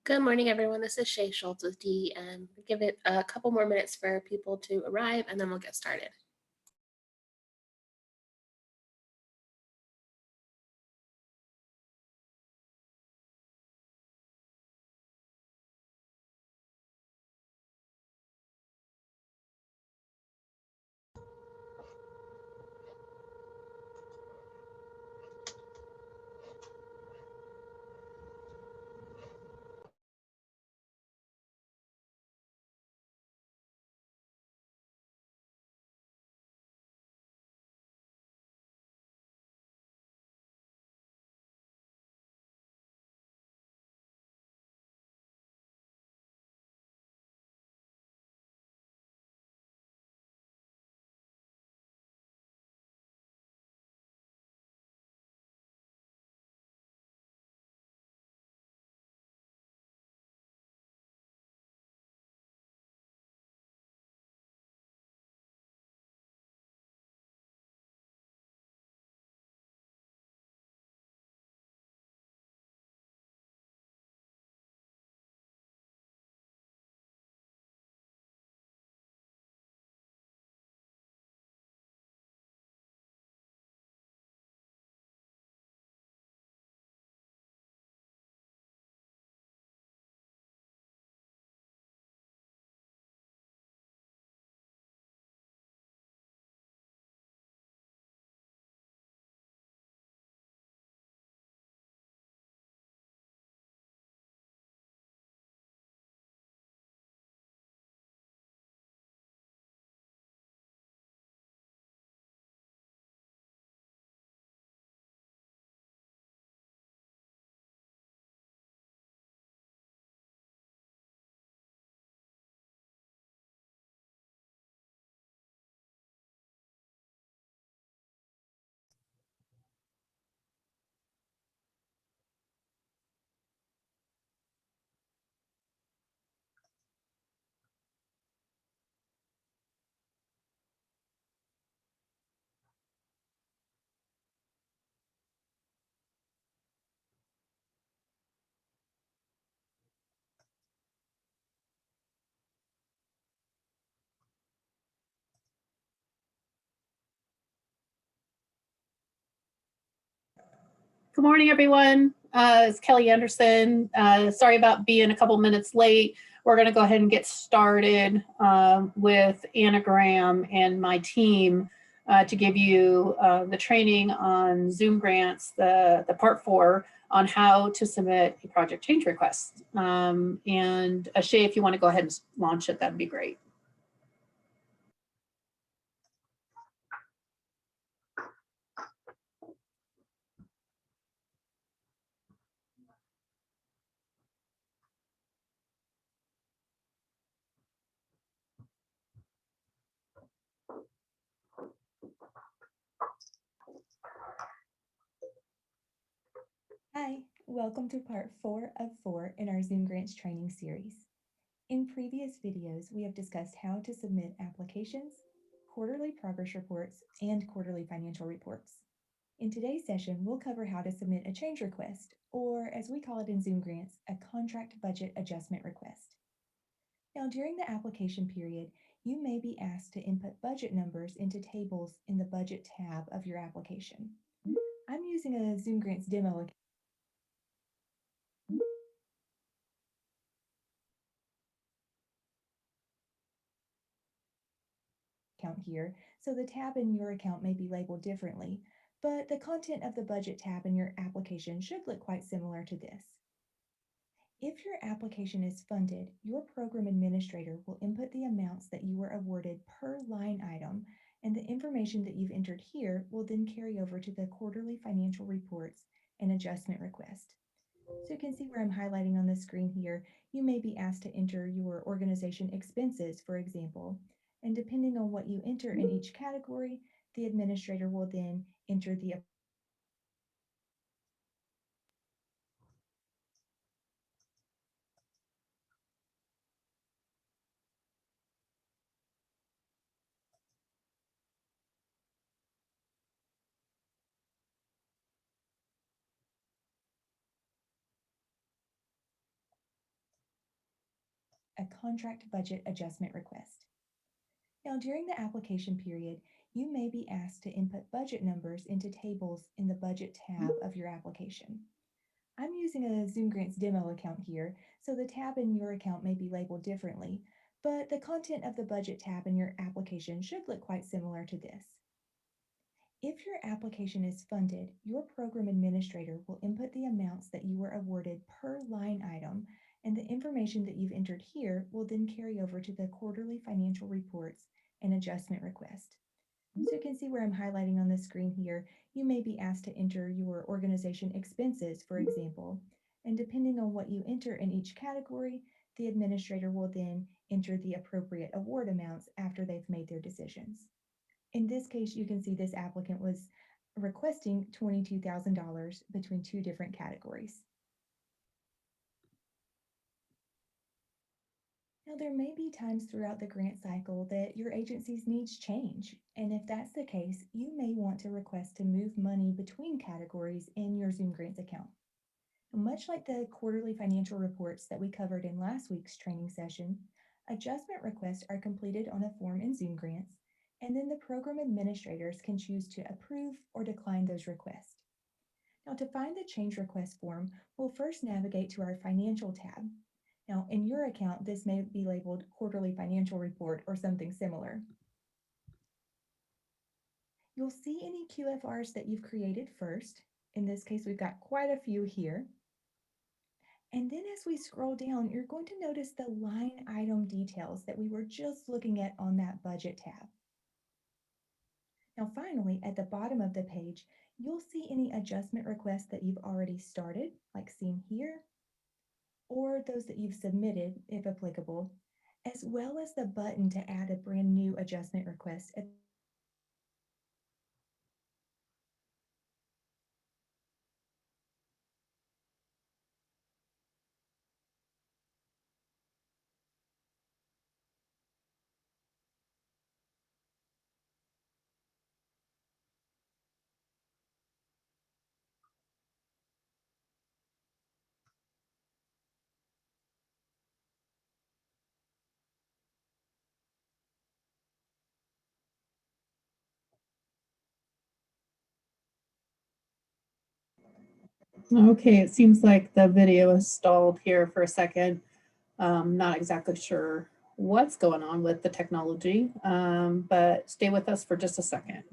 Good morning, everyone. This is Shay Schultz with DM. Give it a couple more minutes for people to arrive, and then we'll get started. Good morning, everyone. It's Kelly Anderson. Sorry about being a couple minutes late. We're going to go ahead and get started with Anagram and my team to give you the training on Zoom grants, the part 4 on how to submit a project change request. And Shay, if you want to go ahead and launch it, that'd be great. Hi, welcome to part 4 of 4 in our Zoom Grants training series. In previous videos, we have discussed how to submit applications, quarterly progress reports, and quarterly financial reports. In today's session, we'll cover how to submit a change request, or as we call it in Zoom Grants, a contract budget adjustment request. Now, during the application period, you may be asked to input budget numbers into tables in the budget tab of your application. I'm using a Zoom Grants demo account here, so the tab in your account may be labeled differently, but the content of the budget tab in your application should look quite similar to this. If your application is funded, your program administrator will input the amounts that you were awarded per line item, and the information that you've entered here will then carry over to the quarterly financial reports and adjustment request. So you can see where I'm highlighting on the screen here, you may be asked to enter your organization expenses, for example, and depending on what you enter in each category, the administrator will then enter the a contract budget adjustment request. Now, during the application period, you may be asked to input budget numbers into tables in the Budget tab of your application. I'm using a Zoom Grants demo account here, so the tab in your account may be labeled differently, but the content of the Budget tab in your application should look quite similar to this. If your application is funded, your program administrator will input the amounts that you were awarded per line item, and the information that you've entered here will then carry over to the quarterly financial reports and adjustment request. So you can see where I'm highlighting on the screen here, you may be asked to enter your organization expenses, for example, and depending on what you enter in each category, the administrator will then enter the appropriate award amounts after they've made their decisions. In this case, you can see this applicant was requesting $22,000 between two different categories. Now, there may be times throughout the grant cycle that your agency's needs change, and if that's the case, you may want to request to move money between categories in your Zoom Grants account. Much like the quarterly financial reports that we covered in last week's training session, adjustment requests are completed on a form in Zoom Grants, and then the program administrators can choose to approve or decline those requests. Now, to find the change request form, we'll first navigate to our financial tab. Now, in your account, this may be labeled quarterly financial report or something similar. You'll see any QFRs that you've created first. In this case, we've got quite a few here. And then as we scroll down, you're going to notice the line item details that we were just looking at on that budget tab. Now, finally, at the bottom of the page, you'll see any adjustment requests that you've already started, like seen here, or those that you've submitted, if applicable, as well as the button to add a brand new adjustment request at Okay, it seems like the video is stalled here for a second. Not exactly sure what's going on with the technology, but stay with us for just a second.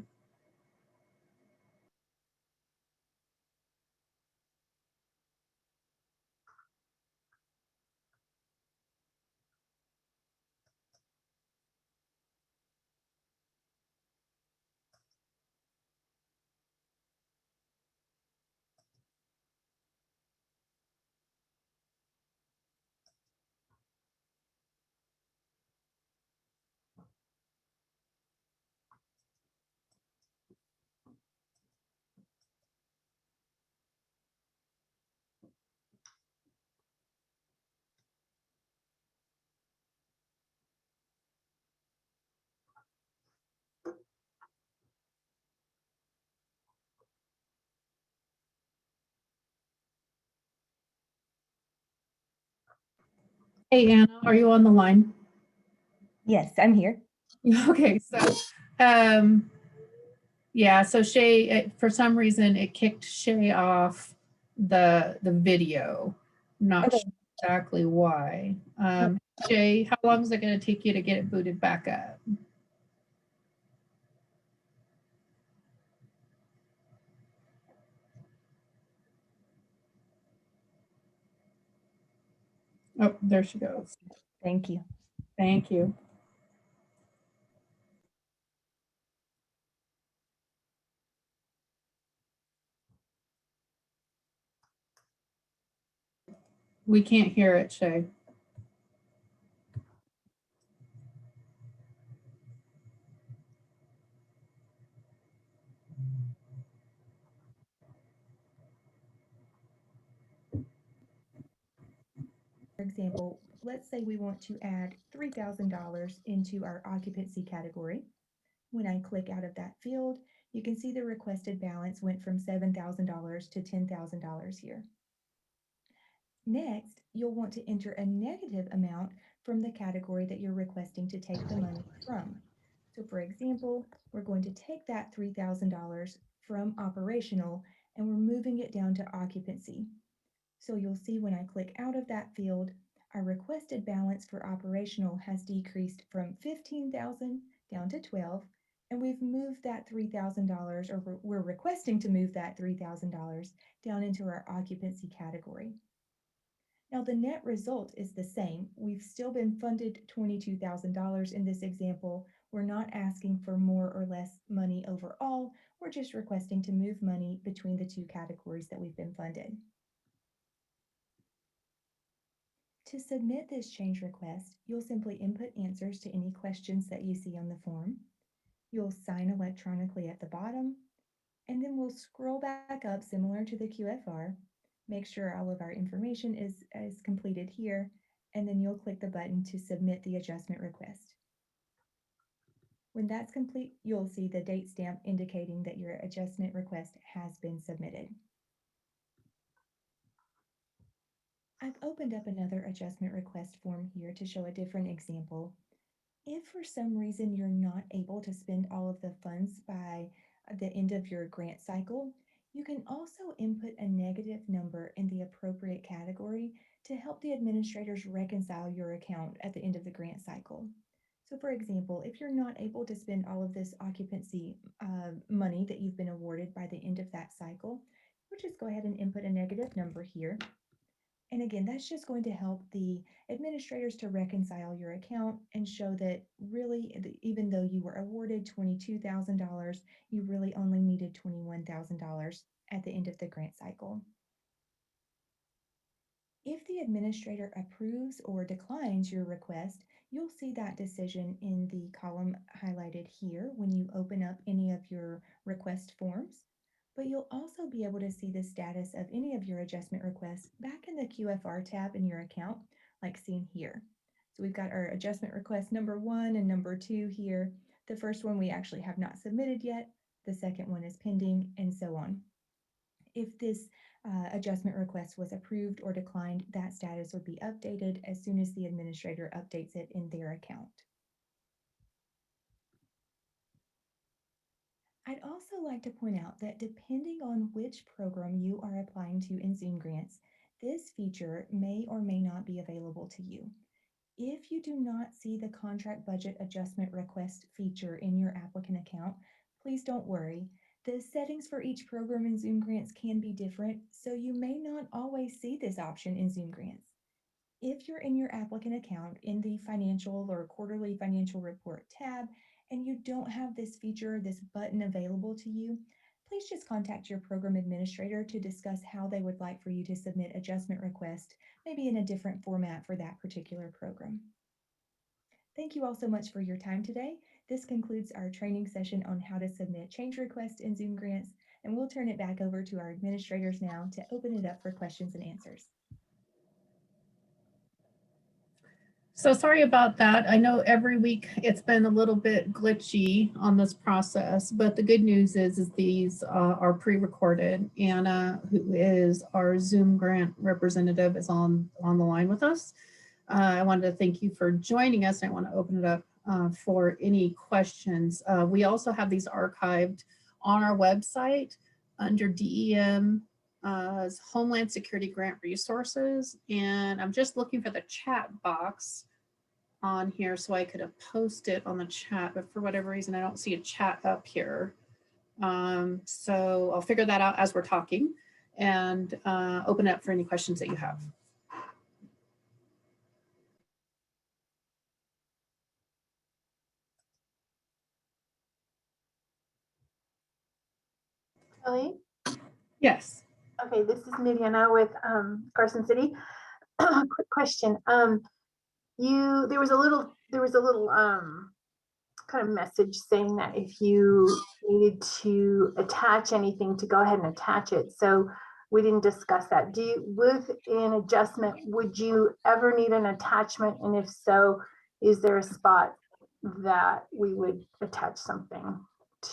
Hey, Anna, are you on the line? Yes, I'm here. Okay, so yeah, so Shay, for some reason, it kicked Shay off the video. Not Okay. sure exactly why. Shay, how long is it going to take you to get it booted back up? Oh, there she goes. Thank you. Thank you. We can't hear it, Shay. For example, let's say we want to add $3,000 into our occupancy category. When I click out of that field, you can see the requested balance went from $7,000 to $10,000 here. Next, you'll want to enter a negative amount from the category that you're requesting to take the money from. So for example, we're going to take that $3,000 from operational and we're moving it down to occupancy. So you'll see when I click out of that field, our requested balance for operational has decreased from 15,000 down to 12, and we've moved that $3,000, or we're requesting to move that $3,000 down into our occupancy category. Now the net result is the same. We've still been funded $22,000 in this example. We're not asking for more or less money overall. We're just requesting to move money between the two categories that we've been funded. To submit this change request, you'll simply input answers to any questions that you see on the form. You'll sign electronically at the bottom, and then we'll scroll back up similar to the QFR, make sure all of our information is completed here, and then you'll click the button to submit the adjustment request. When that's complete, you'll see the date stamp indicating that your adjustment request has been submitted. I've opened up another adjustment request form here to show a different example. If for some reason you're not able to spend all of the funds by the end of your grant cycle, you can also input a negative number in the appropriate category to help the administrators reconcile your account at the end of the grant cycle. So for example, if you're not able to spend all of this occupancy money that you've been awarded by the end of that cycle, we'll just go ahead and input a negative number here. And again, that's just going to help the administrators to reconcile your account and show that really, even though you were awarded $22,000, you really only needed $21,000 at the end of the grant cycle. If the administrator approves or declines your request, you'll see that decision in the column highlighted here when you open up any of your request forms. But you'll also be able to see the status of any of your adjustment requests back in the QFR tab in your account, like seen here. So we've got our adjustment request number 1 and number 2 here. The first one we actually have not submitted yet. The second one is pending, and so on. If this adjustment request was approved or declined, that status would be updated as soon as the administrator updates it in their account. I'd also like to point out that depending on which program you are applying to in Zoom Grants, this feature may or may not be available to you. If you do not see the contract budget adjustment request feature in your applicant account, please don't worry. The settings for each program in Zoom Grants can be different, so you may not always see this option in Zoom Grants. If you're in your applicant account in the financial or quarterly financial report tab and you don't have this feature, this button available to you, please just contact your program administrator to discuss how they would like for you to submit adjustment requests, maybe in a different format for that particular program. Thank you all so much for your time today. This concludes our training session on how to submit change requests in Zoom Grants, and we'll turn it back over to our administrators now to open it up for questions and answers. So sorry about that. I know every week it's been a little bit glitchy on this process, but the good news is these are pre-recorded. Anna, who is our Zoom grant representative, is on the line with us. I wanted to thank you for joining us. I want to open it up for any questions. We also have these archived on our website under DEM Homeland Security Grant Resources. And I'm just looking for the chat box on here so I could have posted on the chat, but for whatever reason, I don't see a chat up here. So I'll figure that out as we're talking and open it up for any questions that you have. Kelly? Yes. Okay, this is Midiana with Carson City. Quick question. There was a little kind of message saying that if you needed to attach anything, to go ahead and attach it. So we didn't discuss that. With an adjustment, would you ever need an attachment? And if so, is there a spot that we would attach something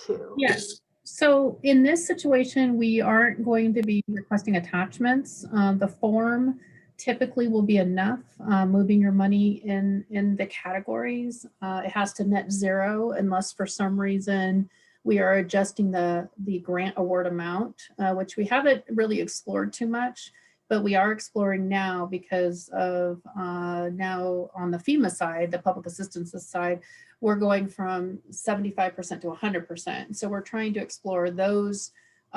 to? Yes. So in this situation, we aren't going to be requesting attachments. The form typically will be enough. Moving your money in the categories. It has to net zero unless for some reason we are adjusting the grant award amount, which we haven't really explored too much, but we are exploring now because of now on the FEMA side, the public assistance side, we're going from 75% to 100%. So we're trying to explore those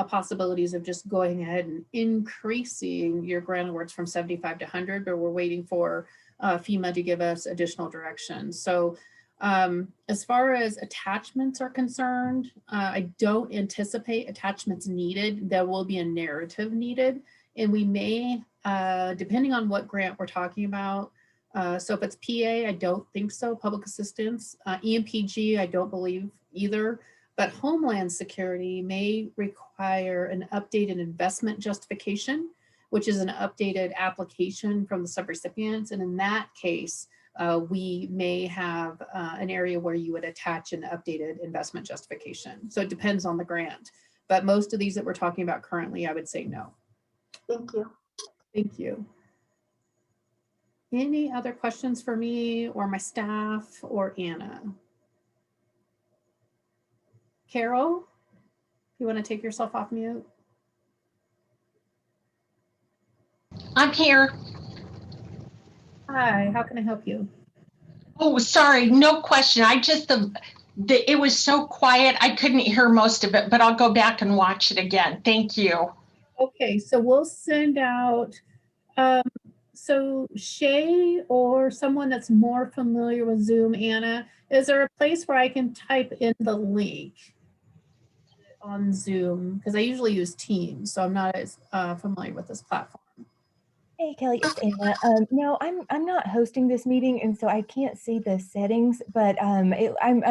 possibilities of just going ahead and increasing your grant awards from 75 to 100, but we're waiting for FEMA to give us additional direction. So as far as attachments are concerned, I don't anticipate attachments needed. There will be a narrative needed, and we may, depending on what grant we're talking about. So if it's PA, I don't think so. Public assistance, EMPG, I don't believe either. But Homeland Security may require an updated investment justification, which is an updated application from the subrecipients. And in that case, we may have an area where you would attach an updated investment justification. So it depends on the grant. But most of these that we're talking about currently, I would say no. Thank you. Thank you. Any other questions for me or my staff or Anna? Carol, you want to take yourself off mute? I'm here. Hi, how can I help you? Oh, sorry, no question. I just, it was so quiet, I couldn't hear most of it, but I'll go back and watch it again. Thank you. Okay, so we'll send out, so Shay or someone that's more familiar with Zoom, Anna, is there a place where I can type in the link on Zoom? Because I usually use Teams, so I'm not as familiar with this platform. Hey Kelly, it's Anna. No, I'm not hosting this meeting, and so I can't see the settings. But I'm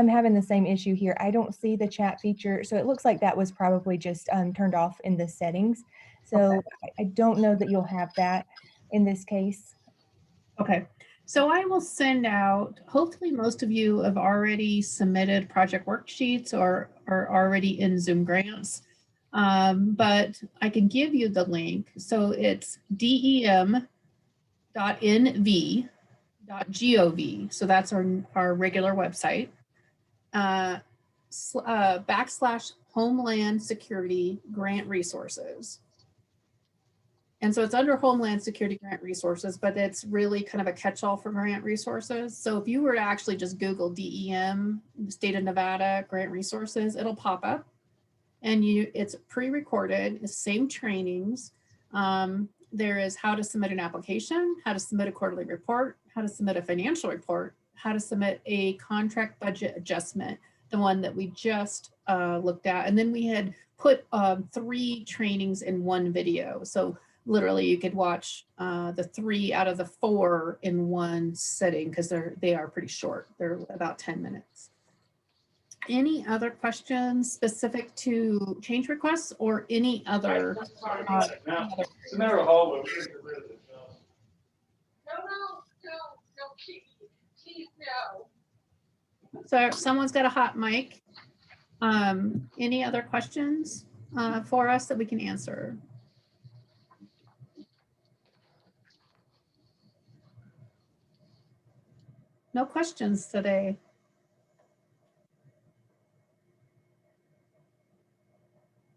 having the same issue here. I don't see the chat feature, so it looks like that was probably just turned off in the settings. So okay. I don't know that you'll have that in this case. Okay, so I will send out. Hopefully, most of you have already submitted project worksheets or are already in Zoom grants. But I can give you the link. So it's dem.nv.gov. So that's our regular website. / Homeland Security Grant Resources. And so it's under Homeland Security Grant Resources, but it's really kind of a catch-all for grant resources. So if you were to actually just Google DEM, State of Nevada Grant Resources, it'll pop up. And it's pre-recorded, the same trainings. There is how to submit an application, how to submit a quarterly report, how to submit a financial report, how to submit a contract budget adjustment, the one that we just looked at. And then we had put 3 trainings in one video. So literally you could watch the 3 out of the 4 in one sitting because they are pretty short. They're about 10 minutes. Any other questions specific to change requests or any other? It's a matter of hall, but we can get rid of it. No, please, no. So someone's got a hot mic. Any other questions for us that we can answer? No questions today.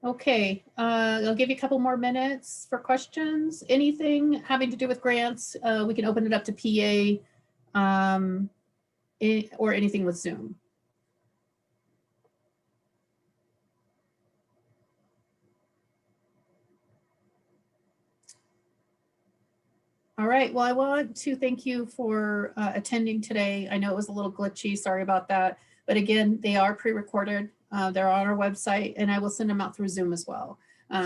Okay, I'll give you a couple more minutes for questions. Anything having to do with grants, we can open it up to PA or anything with Zoom. All right, well, I want to thank you for attending today. I know it was a little glitchy, sorry about that. But again, they are pre-recorded. They're on our website, and I will send them out through Zoom as well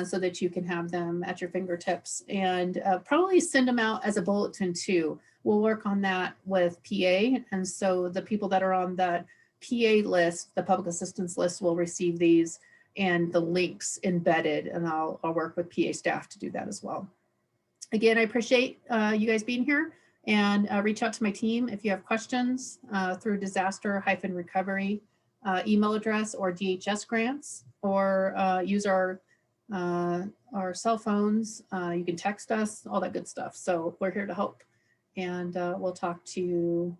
so that you can have them at your fingertips, and probably send them out as a bulletin too. We'll work on that with PA. And so the people that are on that PA list, the public assistance list, will receive these and the links embedded, and I'll work with PA staff to do that as well. Again, I appreciate you guys being here, and reach out to my team if you have questions through disaster-recovery email address or DHS grants, or use our our cell phones. You can text us, all that good stuff. So we're here to help. And we'll talk to you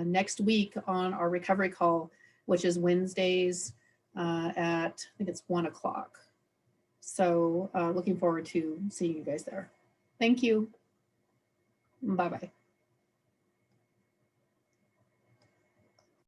next week on our recovery call, which is Wednesdays at, I think it's 1 o'clock. So looking forward to seeing you guys there. Thank you. Bye-bye.